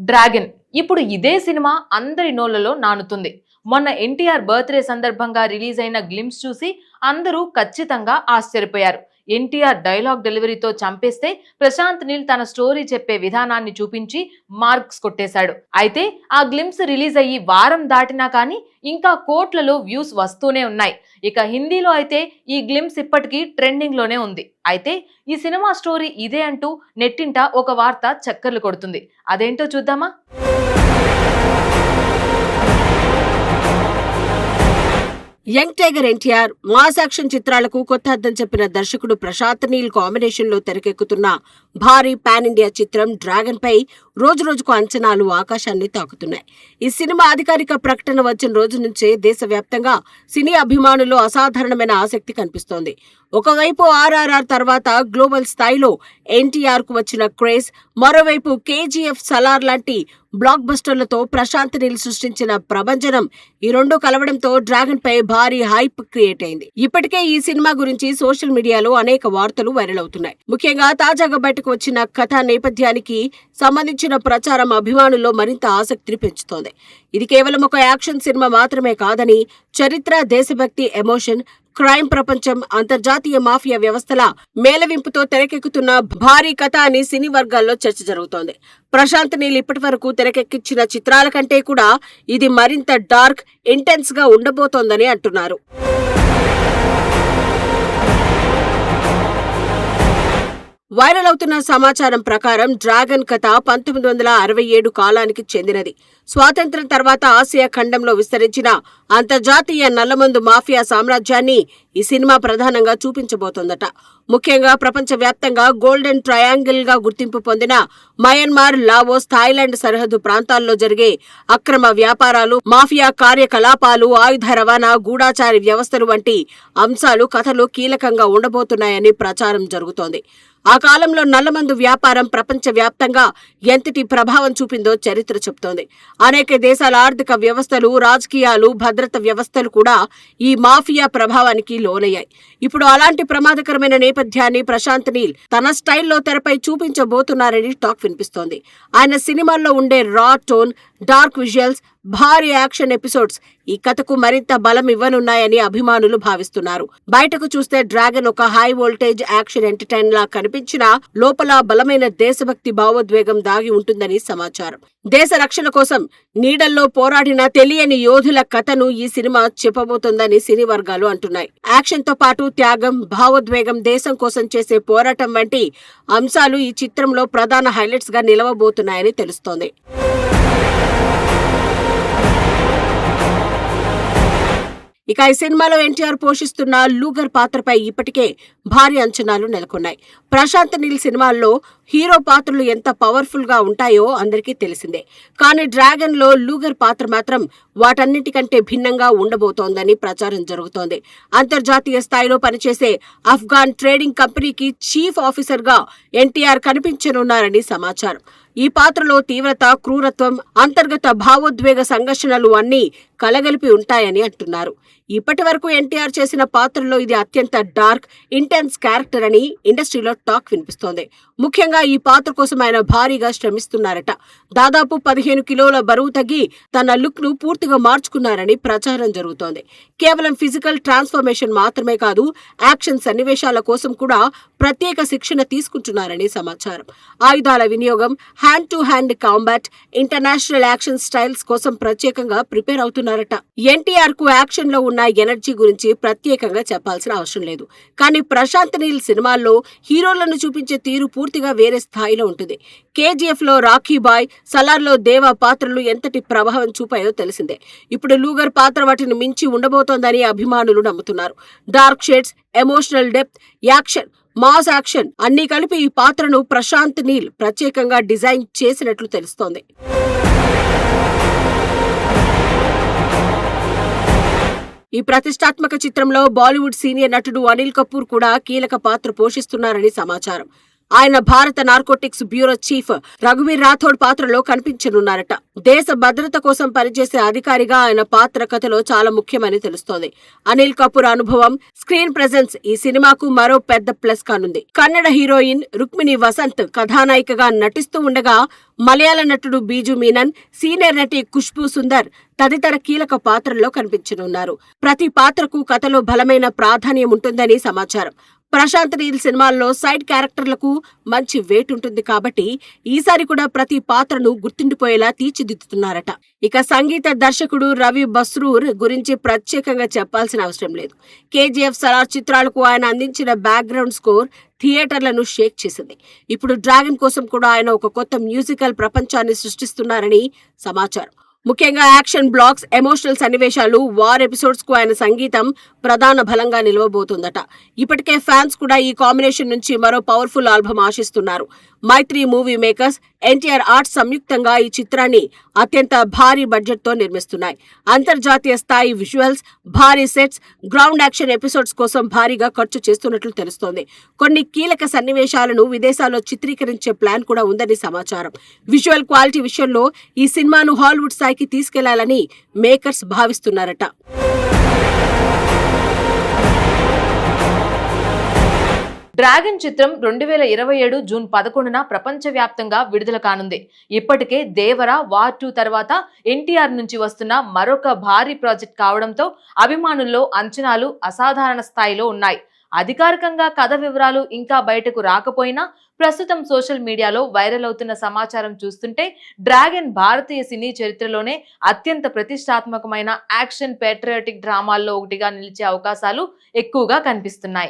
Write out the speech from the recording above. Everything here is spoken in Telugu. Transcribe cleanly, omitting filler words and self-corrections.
డ్రాగన్ ఇప్పుడు ఇదే సినిమా అందరి నోళ్లలో నానుతుంది. మొన్న ఎన్టీఆర్ బర్త్డే సందర్భంగా రిలీజ్ అయిన గ్లిమ్స్ చూసి అందరూ ఖచ్చితంగా ఆశ్చర్యపోయారు. ఎన్టీఆర్ డైలాగ్ డెలివరీతో చంపేస్తే ప్రశాంత్ నీల్ తన స్టోరీ చెప్పే విధానాన్ని చూపించి మార్క్స్ కొట్టేశాడు. అయితే ఆ గ్లిమ్స్ రిలీజ్ అయ్యి వారం దాటినా కానీ ఇంకా కోట్లలో వ్యూస్ వస్తూనే ఉన్నాయి. ఇక హిందీలో అయితే ఈ గ్లిమ్స్ ఇప్పటికీ ట్రెండింగ్ లోనే ఉంది. అయితే ఈ సినిమా స్టోరీ ఇదే అంటూ నెట్టింట ఒక వార్త చక్కర్లు కొడుతుంది. అదేంటో చూద్దామా? Young tiger NTR mass action చిత్రాలకు కొత్త అర్థం చెప్పిన దర్శకుడు ప్రశాంత్ నీల్ కాంబినేషన్ లో తెరకెక్కుతున్న భారీ పాన్ ఇండియా చిత్రం డ్రాగన్ పై రోజురోజుకు అంచనాలు ఆకాశాన్ని తాకుతున్నాయి. ఈ సినిమా అధికారిక ప్రకటన వచ్చిన రోజు నుంచే దేశవ్యాప్తంగా సినీ అభిమానుల్లో అసాధారణమైన ఆసక్తి కనిపిస్తోంది. ఒకవైపు ఆర్ఆర్ఆర్ తర్వాత గ్లోబల్ స్థాయిలో ఎన్టీఆర్ కు వచ్చిన క్రేజ్, మరోవైపు కేజీఎఫ్, సలార్ లాంటి బ్లాక్ బస్టర్లతో ప్రశాంత్ నీల్ సృష్టించిన ప్రభంజనం ఈ రెండు కలవడంతో డ్రాగన్ పై భారీ హైప్ క్రియేట్ అయింది. ఇప్పటికే ఈ సినిమా గురించి సోషల్ మీడియాలో అనేక వార్తలు వైరల్ అవుతున్నాయి. ముఖ్యంగా తాజాగా బయటకు వచ్చిన కథా నేపథ్యానికి సంబంధించిన ప్రచారం అభిమానుల్లో మరింత ఆసక్తిని పెంచుతోంది. ఇది కేవలం ఒక యాక్షన్ సినిమా మాత్రమే కాదని, చరిత్ర, దేశభక్తి, ఎమోషన్, క్రైమ్ ప్రపంచం, అంతర్జాతీయ మాఫియా వ్యవస్థల మేళవింపుతో తెరకెక్కుతున్న భారీ కథ అని సినీ వర్గాల్లో చర్చ జరుగుతోంది. ప్రశాంత్ నీల్ ఇప్పటి వరకు తెరకెక్కించిన చిత్రాల కంటే కూడా ఇది మరింత డార్క్, ఇంటెన్స్ గా ఉండబోతోందని అంటున్నారు. వైరల్ అవుతున్న సమాచారం ప్రకారం డ్రాగన్ కథ 1967 కాలానికి చెందినది. స్వాతంత్ర్యం తర్వాత ఆసియా ఖండంలో విస్తరించిన అంతర్జాతీయ నల్లమందు మాఫియా సామ్రాజ్యాన్ని ఈ సినిమా ప్రధానంగా చూపించబోతోందట. ముఖ్యంగా ప్రపంచవ్యాప్తంగా గోల్డెన్ ట్రయాంగిల్ గా గుర్తింపు పొందిన మయన్మార్, లావోస్, థాయిలాండ్ సరిహద్దు ప్రాంతాల్లో జరిగే అక్రమ వ్యాపారాలు, మాఫియా కార్యకలాపాలు, ఆయుధ రవాణా, గూఢాచారి వ్యవస్థలు వంటి అంశాలు కథలో కీలకంగా ఉండబోతున్నాయని ప్రచారం జరుగుతోంది. ఆ కాలంలో నల్లమందు వ్యాపారం ప్రపంచవ్యాప్తంగా ఎంతటి ప్రభావం చూపిందో చరిత్ర చెబుతోంది. అనేక దేశాల ఆర్థిక వ్యవస్థలు, రాజకీయాలు, భద్రత వ్యవస్థలు కూడా ఈ మాఫియా ప్రభావానికి లోనయ్యాయి. ఇప్పుడు అలాంటి ప్రమాదకరమైన నేపథ్యాన్ని ప్రశాంత్ నీల్ తన స్టైల్లో తెరపై చూపించబోతున్నారని టాక్ వినిపిస్తోంది. ఆయన సినిమాల్లో ఉండే రా టోన్, డార్క్ విజువల్స్, భారీ యాక్షన్ ఎపిసోడ్స్ ఈ కథకు మరింత బలం ఇవ్వనున్నాయని అభిమానులు భావిస్తున్నారు. బయటకు చూస్తే డ్రాగన్ ఒక హై వోల్టేజ్ యాక్షన్ ఎంటర్టైన్ లా కనిపించినా లోపల బలమైన దేశభక్తి భావోద్వేగం దాగి ఉంటుందని సమాచారం. దేశ రక్షణ కోసం నీడల్లో పోరాడిన తెలియని యోధుల కథను ఈ సినిమా చెప్పబోతోందని సినీ వర్గాలు అంటున్నాయి. యాక్షన్ తో పాటు త్యాగం, భావోద్వేగం, దేశం కోసం చేసే పోరాటం వంటి అంశాలు ఈ చిత్రంలో ప్రధాన హైలైట్స్ గా నిలవబోతున్నాయని తెలుస్తోంది. ఇక ఈ సినిమాలో ఎన్టీఆర్ పోషిస్తున్న లూగర్ పాత్రపై ఇప్పటికే భారీ అంచనాలు నెలకొన్నాయి. ప్రశాంత్ నీల్ సినిమాల్లో హీరో పాత్రలు ఎంత పవర్ఫుల్ గా ఉంటాయో అందరికీ తెలిసిందే. కానీ డ్రాగన్ లో లూగర్ పాత్ర మాత్రం వాటన్నిటికంటే భిన్నంగా ఉండబోతోందని ప్రచారం జరుగుతోంది. అంతర్జాతీయ స్థాయిలో పనిచేసే అఫ్ఘాన్ ట్రేడింగ్ కంపెనీకి చీఫ్ ఆఫీసర్ గా ఎన్టీఆర్ కనిపించనున్నారని సమాచారం. ఈ పాత్రలో తీవ్రత, క్రూరత్వం, అంతర్గత భావోద్వేగ సంఘర్షణలు అన్నీ కలగలిపి ఉంటాయని అంటున్నారు. ఇప్పటి వరకు ఎన్టీఆర్ చేసిన పాత్రల్లో ఇది అత్యంత డార్క్, ఇంటెన్స్ క్యారెక్టర్ అని ఇండస్ట్రీలో టాక్ వినిపిస్తోంది. ముఖ్యంగా ఈ పాత్ర కోసం ఆయన భారీగా శ్రమిస్తున్నారట. దాదాపు 15 కిలోల బరువు తగ్గి తన లుక్ ను పూర్తిగా మార్చుకున్నారని ప్రచారం జరుగుతోంది. కేవలం ఫిజికల్ ట్రాన్స్ఫర్మేషన్ మాత్రమే కాదు, యాక్షన్ సన్నివేశాల కోసం కూడా ప్రత్యేక శిక్షణ తీసుకుంటున్నారని సమాచారం. ఆయుధాల వినియోగం, hand to hand combat, international action styles కోసం ప్రత్యేకంగా ప్రిపేర్ అవుతున్నారట. ఎన్టీఆర్ కు యాక్షన్ లో ఉన్న ఎనర్జీ గురించి ప్రత్యేకంగా చెప్పాల్సిన అవసరం లేదు. కానీ ప్రశాంత్ నీల్ సినిమాల్లో హీరోలను చూపించే తీరు పూర్తిగా వేరే స్థాయిలో ఉంటుంది. కేజీఎఫ్ లో రాఖీ బాయ్, సలార్ లో దేవా పాత్రలు ఎంతటి ప్రభావం చూపాయో తెలిసిందే. ఇప్పుడు లూగర్ పాత్ర వాటిని మించి ఉండబోతోందని అభిమానులు నమ్ముతున్నారు. Dark shades, emotional depth, action, mass action అన్ని కలిపి ఈ పాత్రను ప్రశాంత్ నీల్ ప్రత్యేకంగా డిజైన్ చేసినట్లు తెలుస్తోంది. ఈ ప్రతిష్టాత్మక చిత్రంలో బాలీవుడ్ సీనియర్ నటుడు అనిల్ కపూర్ కూడా కీలక పాత్ర పోషిస్తున్నారని సమాచారం. ఆయన భారత నార్కోటిక్స్ బ్యూరో చీఫ్ రఘువీర్ రాథోడ్ పాత్రలో కనిపించనున్నారట. దేశ భద్రత కోసం పనిచేసే అధికారిగా ఆయన పాత్ర కథలో చాలా ముఖ్యమని తెలుస్తోంది. అనిల్ కపూర్ అనుభవం, స్క్రీన్ ప్రెజెన్స్ ఈ సినిమాకు మరో పెద్ద ప్లస్ కానుంది. కన్నడ హీరోయిన్ రుక్మిణి వసంత్ కథానాయికగా నటిస్తూ ఉండగా మలయాళ నటుడు బీజు మీనన్, సీనియర్ నటి ఖుష్బూ సుందర్ తదితర కీలక పాత్రల్లో కనిపించనున్నారు. ప్రతి పాత్రకు కథలో బలమైన ప్రాధాన్యం ఉంటుందని సమాచారం. ప్రశాంత్ నీల్ సినిమాల్లో సైడ్ క్యారెక్టర్లకు మంచి వెయిట్ ఉంటుంది కాబట్టి ఈసారి కూడా ప్రతి పాత్రను గుర్తుండిపోయేలా తీర్చిదిద్దుతున్నారట. ఇక సంగీత దర్శకుడు రవి బస్రూర్ గురించి ప్రత్యేకంగా చెప్పాల్సిన అవసరం లేదు. కేజీఎఫ్, సలార్ చిత్రాలకు ఆయన అందించిన బ్యాక్గ్రౌండ్ స్కోర్ థియేటర్లను షేక్ చేసింది. ఇప్పుడు డ్రాగన్ కోసం కూడా ఆయన ఒక కొత్త మ్యూజికల్ ప్రపంచాన్ని సృష్టిస్తున్నారని సమాచారం. ముఖ్యంగా యాక్షన్ బ్లాక్స్, ఎమోషనల్ సన్నివేశాలు, వార్ ఎపిసోడ్స్ కు ఆయన సంగీతం ప్రధాన బలంగా నిలవబోతోందట. ఇప్పటికే ఫ్యాన్స్ కూడా ఈ కాంబినేషన్ నుంచి మరో పవర్ఫుల్ ఆల్బమ్ ఆశిస్తున్నారు. మైత్రి మూవీ మేకర్స్, ఎన్టీఆర్ ఆర్ట్స్ సంయుక్తంగా ఈ చిత్రాన్ని అత్యంత భారీ బడ్జెట్ తో నిర్మిస్తున్నాయి. అంతర్జాతీయ స్థాయి విజువల్స్, భారీ సెట్స్, గ్రౌండ్ యాక్షన్ ఎపిసోడ్స్ కోసం భారీగా ఖర్చు చేస్తున్నట్లు తెలుస్తోంది. కొన్ని కీలక సన్నివేశాలను విదేశాల్లో చిత్రీకరించే ప్లాన్ కూడా ఉందని సమాచారం. విజువల్ క్వాలిటీ విషయంలో ఈ సినిమాను హాలీవుడ్ స్థాయికి తీసుకెళ్లాలని మేకర్స్ భావిస్తున్నారట. డ్రాగన్ చిత్రం 2027 జూన్ 11న ప్రపంచవ్యాప్తంగా విడుదల కానుంది. ఇప్పటికే దేవర, వార్ 2 తర్వాత ఎన్టీఆర్ నుంచి వస్తున్న మరొక భారీ ప్రాజెక్ట్ కావడంతో అభిమానుల్లో అంచనాలు అసాధారణ స్థాయిలో ఉన్నాయి. అధికారికంగా కథ వివరాలు ఇంకా బయటకు రాకపోయినా ప్రస్తుతం సోషల్ మీడియాలో వైరల్ అవుతున్న సమాచారం చూస్తుంటే డ్రాగన్ భారతీయ సినీ చరిత్రలోనే అత్యంత ప్రతిష్టాత్మకమైన యాక్షన్ పేట్రియాటిక్ డ్రామాల్లో ఒకటిగా నిలిచే అవకాశాలు ఎక్కువగా కనిపిస్తున్నాయి.